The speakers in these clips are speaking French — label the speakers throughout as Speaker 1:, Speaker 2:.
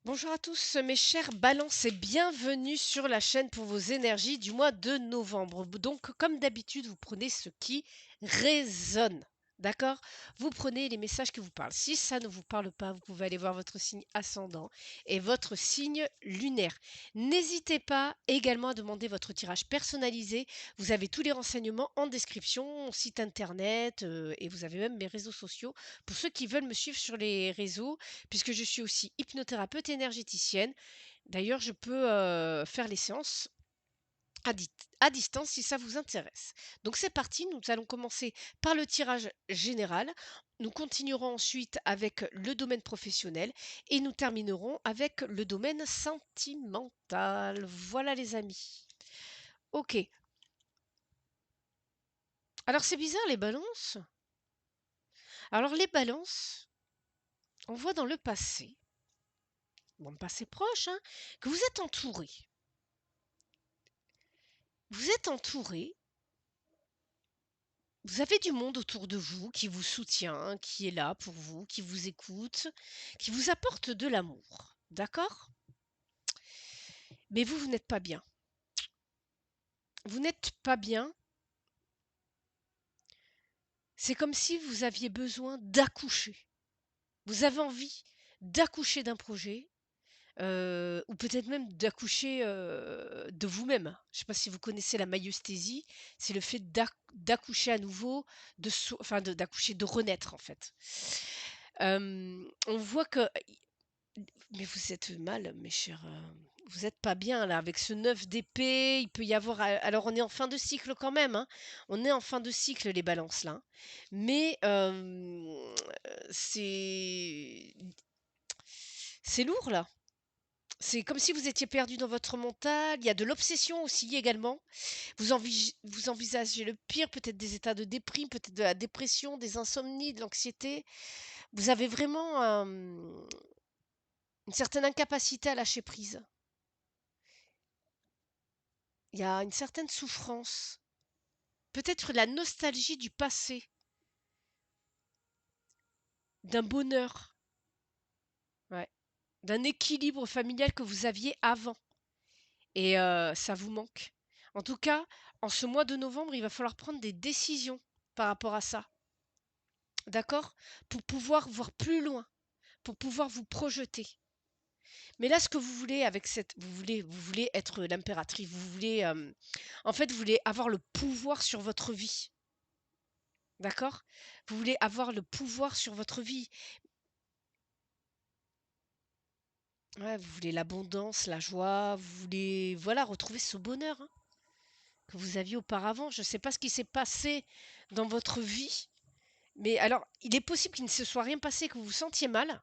Speaker 1: Bonjour à tous mes chers balances et bienvenue sur la chaîne pour vos énergies du mois de novembre. Donc comme d'habitude, vous prenez ce qui résonne. D'accord? Vous prenez les messages qui vous parlent. Si ça ne vous parle pas, vous pouvez aller voir votre signe ascendant et votre signe lunaire. N'hésitez pas également à demander votre tirage personnalisé. Vous avez tous les renseignements en description, site internet et vous avez même mes réseaux sociaux pour ceux qui veulent me suivre sur les réseaux puisque je suis aussi hypnothérapeute énergéticienne. D'ailleurs, je peux faire les séances à, à distance si ça vous intéresse. Donc c'est parti, nous allons commencer par le tirage général. Nous continuerons ensuite avec le domaine professionnel et nous terminerons avec le domaine sentimental. Voilà les amis. Ok. Alors c'est bizarre les balances. Alors les balances, on voit dans le passé, bon le passé proche, hein, que vous êtes entourés. Vous êtes entouré, vous avez du monde autour de vous qui vous soutient, qui est là pour vous, qui vous écoute, qui vous apporte de l'amour. D'accord? Mais vous, vous n'êtes pas bien. Vous n'êtes pas bien. C'est comme si vous aviez besoin d'accoucher. Vous avez envie d'accoucher d'un projet, ou peut-être même d'accoucher de vous-même. Je ne sais pas si vous connaissez la maïeusthésie, c'est le fait d'accoucher à nouveau, enfin d'accoucher, de renaître en fait. On voit que mais vous êtes mal, mes chers, vous êtes pas bien là avec ce 9 d'épée, il peut y avoir alors on est en fin de cycle quand même, hein. On est en fin de cycle les balances là, hein. Mais c'est lourd là. C'est comme si vous étiez perdu dans votre mental. Il y a de l'obsession aussi également. Vous envisagez le pire, peut-être des états de déprime, peut-être de la dépression, des insomnies, de l'anxiété. Vous avez vraiment une certaine incapacité à lâcher prise. Il y a une certaine souffrance, peut-être la nostalgie du passé, d'un bonheur, ouais, d'un équilibre familial que vous aviez avant. Et ça vous manque. En tout cas, en ce mois de novembre, il va falloir prendre des décisions par rapport à ça. D'accord? Pour pouvoir voir plus loin, pour pouvoir vous projeter. Mais là, ce que vous voulez avec cette, vous voulez être l'impératrice. Vous voulez, en fait, vous voulez avoir le pouvoir sur votre vie. D'accord? Vous voulez avoir le pouvoir sur votre vie. Ouais, vous voulez l'abondance, la joie, vous voulez, voilà, retrouver ce bonheur hein, que vous aviez auparavant. Je ne sais pas ce qui s'est passé dans votre vie, mais alors, il est possible qu'il ne se soit rien passé, que vous vous sentiez mal.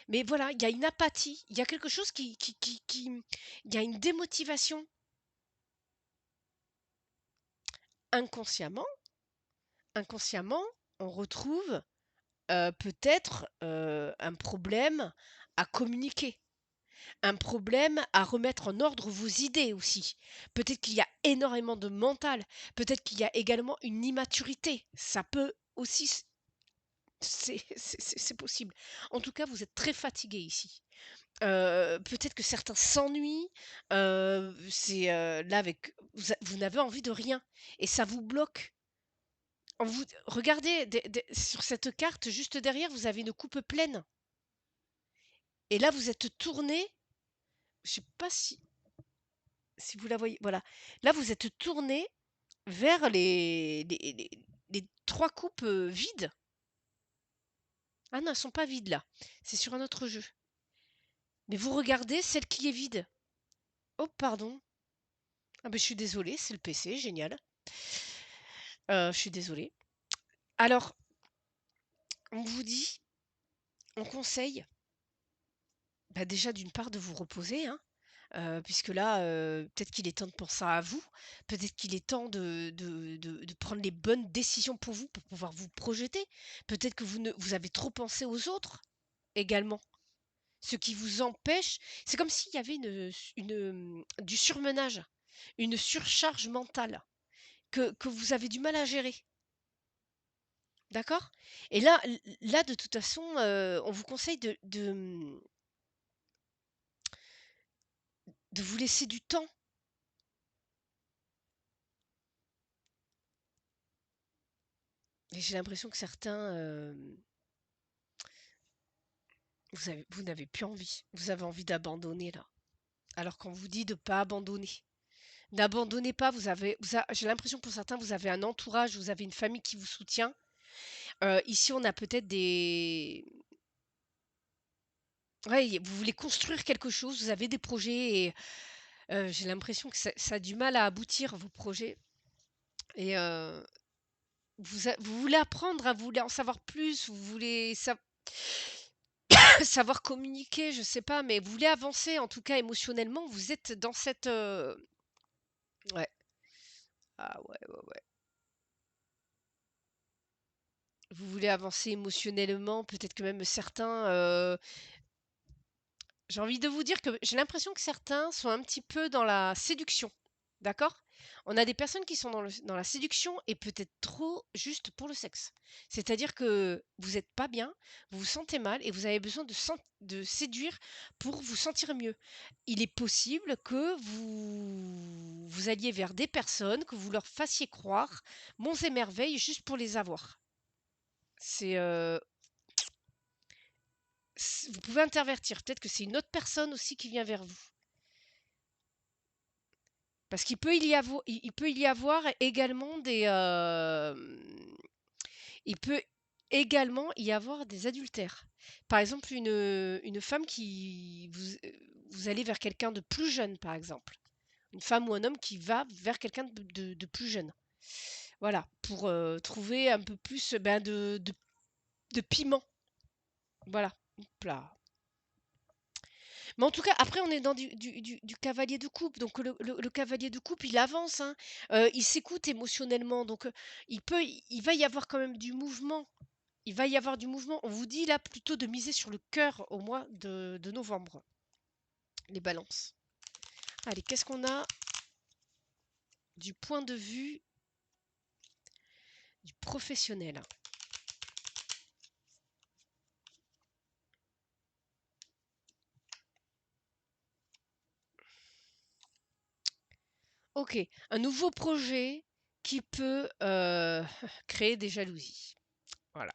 Speaker 1: Mais voilà, il y a une apathie, il y a quelque chose il y a une démotivation inconsciemment. Inconsciemment, on retrouve peut-être un problème à communiquer. Un problème à remettre en ordre vos idées aussi. Peut-être qu'il y a énormément de mental, peut-être qu'il y a également une immaturité. Ça peut aussi, c'est possible. En tout cas, vous êtes très fatigué ici. Peut-être que certains s'ennuient. Là avec, vous n'avez envie de rien et ça vous bloque. Regardez sur cette carte juste derrière, vous avez une coupe pleine. Et là, vous êtes tourné. Je sais pas si vous la voyez, voilà. Là, vous êtes tourné vers les 3 coupes, vides. Ah non, elles sont pas vides là. C'est sur un autre jeu. Mais vous regardez celle qui est vide. Oh pardon. Ah ben je suis désolée, c'est le PC, génial. Je suis désolée. Alors, on vous dit, on conseille, bah, déjà d'une part de vous reposer, hein. Puisque là, peut-être qu'il est temps de penser à vous. Peut-être qu'il est temps de prendre les bonnes décisions pour vous, pour pouvoir vous projeter. Peut-être que vous avez trop pensé aux autres également. Ce qui vous empêche c'est comme s'il y avait du surmenage, une surcharge mentale que vous avez du mal à gérer. D'accord? Et là, de toute façon, on vous conseille de vous laisser du temps. Et j'ai l'impression que certains, vous n'avez plus envie. Vous avez envie d'abandonner là. Alors qu'on vous dit de pas abandonner. N'abandonnez pas, j'ai l'impression que pour certains, vous avez un entourage, vous avez une famille qui vous soutient. Ici, on a peut-être des... Ouais, vous voulez construire quelque chose, vous avez des projets et j'ai l'impression que ça a du mal à aboutir, vos projets. Et vous voulez apprendre, hein, vous voulez en savoir plus, vous voulez savoir communiquer, je sais pas, mais vous voulez avancer, en tout cas émotionnellement, vous êtes dans cette... Ouais. Ah ouais, ouais, ouais. Vous voulez avancer émotionnellement, peut-être que même certains... j'ai envie de vous dire que j'ai l'impression que certains sont un petit peu dans la séduction. D'accord? On a des personnes qui sont dans la séduction et peut-être trop juste pour le sexe. C'est-à-dire que vous n'êtes pas bien, vous vous sentez mal et vous avez besoin de séduire pour vous sentir mieux. Il est possible que vous alliez vers des personnes, que vous leur fassiez croire monts et merveilles juste pour les avoir. C'est, vous pouvez intervertir. Peut-être que c'est une autre personne aussi qui vient vers vous. Parce il peut y avoir également il peut également y avoir des adultères. Par exemple, une femme vous allez vers quelqu'un de plus jeune, par exemple. Une femme ou un homme qui va vers quelqu'un de plus jeune. Voilà, pour trouver un peu plus ben, de piment. Voilà. Hop là. Mais en tout cas, après, on est dans du cavalier de coupe. Donc, le cavalier de coupe, il avance, hein. Il s'écoute émotionnellement. Donc, il va y avoir quand même du mouvement. Il va y avoir du mouvement. On vous dit là plutôt de miser sur le cœur au mois de novembre. Les balances. Allez, qu'est-ce qu'on a du point de vue du professionnel? Ok, un nouveau projet qui peut créer des jalousies. Voilà.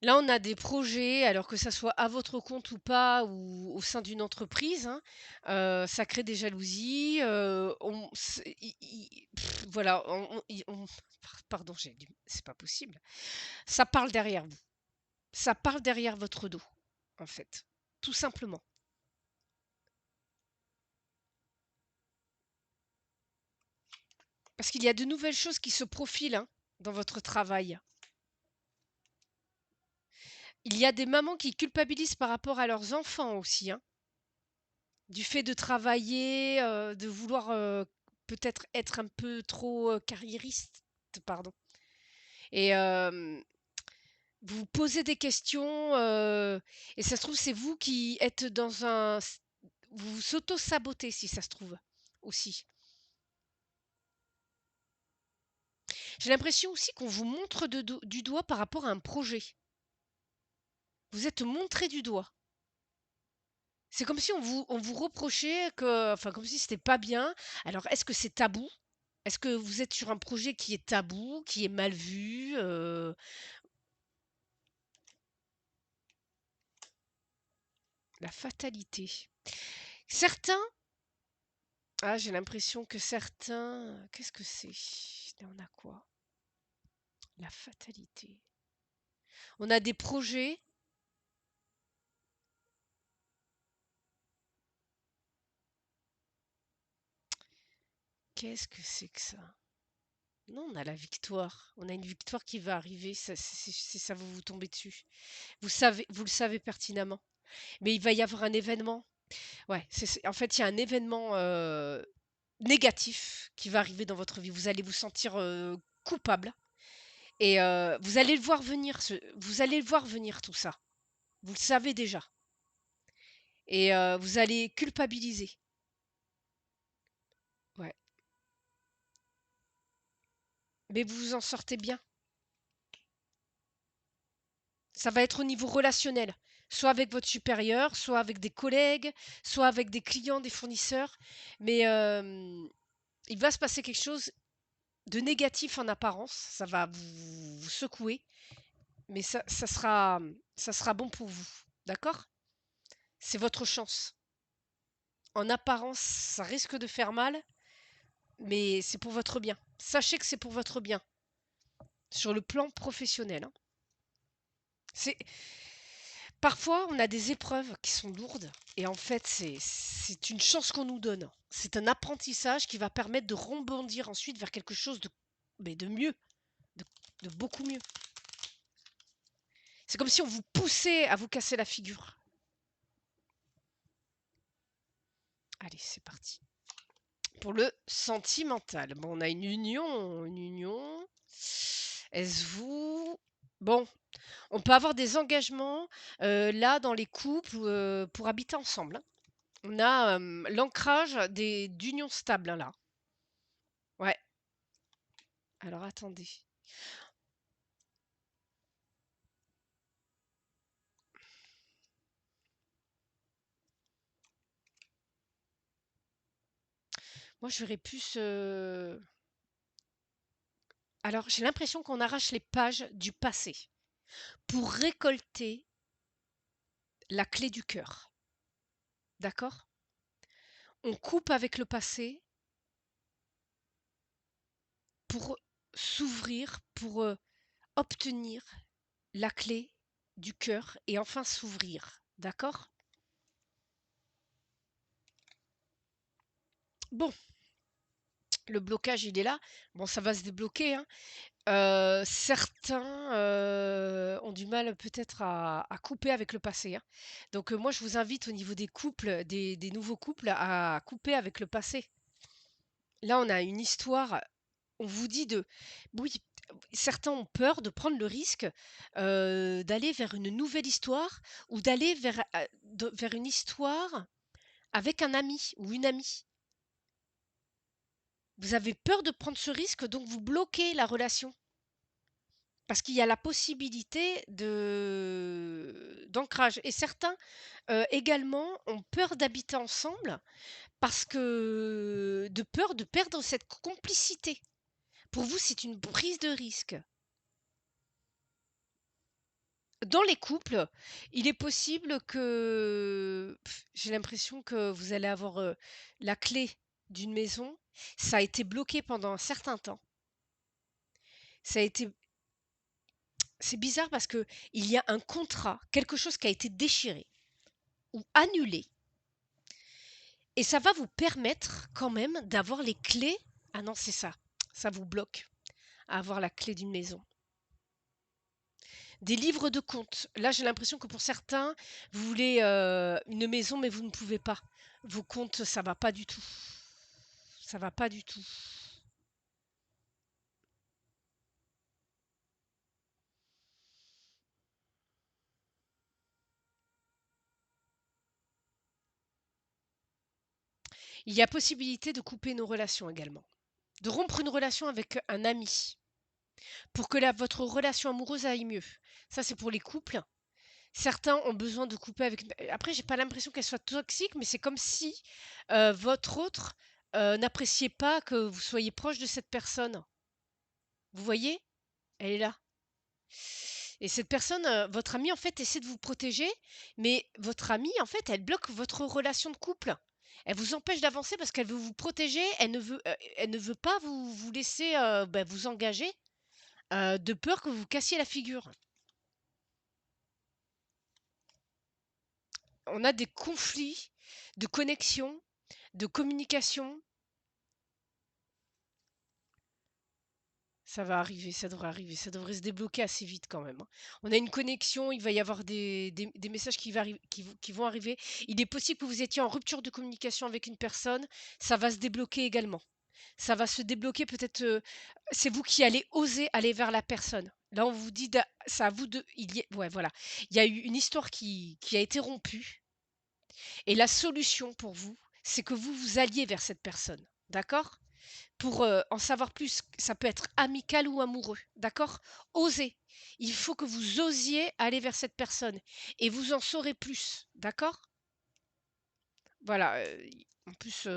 Speaker 1: Là, on a des projets, alors que ça soit à votre compte ou pas, ou au sein d'une entreprise, hein, ça crée des jalousies. Voilà, pardon, c'est pas possible. Ça parle derrière vous. Ça parle derrière votre dos, en fait, tout simplement. Parce qu'il y a de nouvelles choses qui se profilent, hein, dans votre travail. Il y a des mamans qui culpabilisent par rapport à leurs enfants aussi, hein. Du fait de travailler, de vouloir, peut-être être un peu trop, carriériste, pardon et vous vous posez des questions, et ça se trouve, c'est vous qui êtes dans un s vous vous s'auto-sabotez si ça se trouve, aussi. J'ai l'impression aussi qu'on vous montre du doigt par rapport à un projet. Vous êtes montré du doigt. C'est comme si on vous reprochait que enfin, comme si c'était pas bien. Alors, est-ce que c'est tabou? Est-ce que vous êtes sur un projet qui est tabou, qui est mal vu? La fatalité. Certains j'ai l'impression que certains qu'est-ce que c'est? Là, on a quoi? La fatalité. On a des projets. Qu'est-ce que c'est que ça? Non, on a la victoire. On a une victoire qui va arriver, ça c'est ça vous tombez dessus. Vous le savez pertinemment. Mais il va y avoir un événement. Ouais, en fait, il y a un événement, négatif qui va arriver dans votre vie. Vous allez vous sentir, coupable et vous allez le voir venir tout ça. Vous le savez déjà et vous allez culpabiliser. Ouais, mais vous vous en sortez bien. Ça va être au niveau relationnel. soit avec votre supérieur, soit avec des collègues, soit avec des clients, des fournisseurs. Mais il va se passer quelque chose de négatif en apparence. Ça va vous secouer, mais ça sera bon pour vous. D'accord? C'est votre chance. En apparence, ça risque de faire mal, mais c'est pour votre bien. Sachez que c'est pour votre bien, sur le plan professionnel, hein. C'est Parfois, on a des épreuves qui sont lourdes et en fait, c'est une chance qu'on nous donne. C'est un apprentissage qui va permettre de rebondir ensuite vers quelque chose de mieux, de, de beaucoup mieux. C'est comme si on vous poussait à vous casser la figure. Allez, c'est parti. Pour le sentimental. Bon, on a une union, une union. Est-ce vous... Bon, on peut avoir des engagements là dans les couples pour habiter ensemble, hein. On a l'ancrage d'unions stables, hein, là. Ouais. Alors attendez. Moi, je verrais plus. Alors, j'ai l'impression qu'on arrache les pages du passé pour récolter la clé du cœur. D'accord? On coupe avec le passé pour s'ouvrir, pour obtenir la clé du cœur et enfin s'ouvrir. D'accord? Bon, le blocage, il est là. Bon, ça va se débloquer, hein. Certains ont du mal peut-être à couper avec le passé, hein. Donc, moi, je vous invite au niveau des couples, des nouveaux couples, à couper avec le passé. Là, on a une histoire. On vous dit de... Oui, certains ont peur de prendre le risque d'aller vers une nouvelle histoire ou d'aller vers une histoire avec un ami ou une amie. Vous avez peur de prendre ce risque, donc vous bloquez la relation. Parce qu'il y a la possibilité d'ancrage. Et certains également ont peur d'habiter ensemble parce que de peur de perdre cette complicité. Pour vous, c'est une prise de risque. Dans les couples, il est possible que j'ai l'impression que vous allez avoir la clé d'une maison. Ça a été bloqué pendant un certain temps. Ça a été C'est bizarre parce que il y a un contrat, quelque chose qui a été déchiré ou annulé et ça va vous permettre quand même d'avoir les clés. Ah non, c'est ça. Ça vous bloque à avoir la clé d'une maison. Des livres de comptes. Là, j'ai l'impression que pour certains, vous voulez une maison, mais vous ne pouvez pas. Vos comptes, ça va pas du tout. Ça va pas du tout. Il y a possibilité de couper nos relations également. De rompre une relation avec un ami pour que votre relation amoureuse aille mieux. Ça, c'est pour les couples. Certains ont besoin de couper avec après, j'ai pas l'impression qu'elle soit toxique, mais c'est comme si, votre autre, n'appréciait pas que vous soyez proche de cette personne. Vous voyez? Elle est là. Et cette personne, votre amie, en fait, essaie de vous protéger, mais votre amie, en fait, elle bloque votre relation de couple. Elle vous empêche d'avancer parce qu'elle veut vous protéger, elle ne veut pas vous laisser, vous engager, de peur que vous cassiez la figure. On a des conflits de connexion, de communication. Ça va arriver, ça devrait se débloquer assez vite quand même, hein. On a une connexion, il va y avoir des messages qui vont arriver. Il est possible que vous étiez en rupture de communication avec une personne, ça va se débloquer également. Ça va se débloquer peut-être, c'est vous qui allez oser aller vers la personne. Là, on vous dit, c'est à vous de, ouais, voilà. Il y a eu une histoire qui a été rompue et la solution pour vous, c'est que vous vous alliez vers cette personne. D'accord? pour, en savoir plus. Ça peut être amical ou amoureux, d'accord? Osez. Il faut que vous osiez aller vers cette personne et vous en saurez plus, d'accord? Voilà, en plus,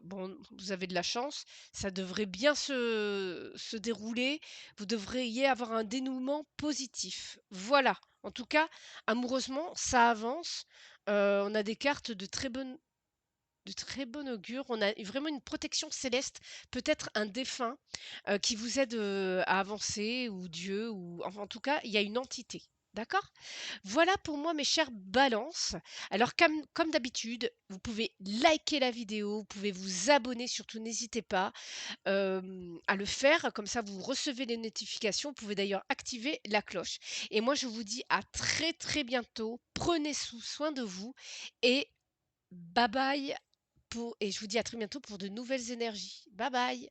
Speaker 1: bon, vous avez de la chance, ça devrait bien se dérouler. Vous devriez avoir un dénouement positif. Voilà, en tout cas, amoureusement, ça avance. On a des cartes de très bon augure. On a vraiment une protection céleste, peut-être un défunt, qui vous aide, à avancer ou Dieu ou enfin, en tout cas, il y a une entité. D'accord? Voilà pour moi mes chères balances. Alors comme d'habitude, vous pouvez liker la vidéo, vous pouvez vous abonner, surtout n'hésitez pas, à le faire, comme ça vous recevez les notifications. Vous pouvez d'ailleurs activer la cloche et moi je vous dis à très, très bientôt. Prenez soin de vous et bye bye et je vous dis à très bientôt pour de nouvelles énergies. Bye bye.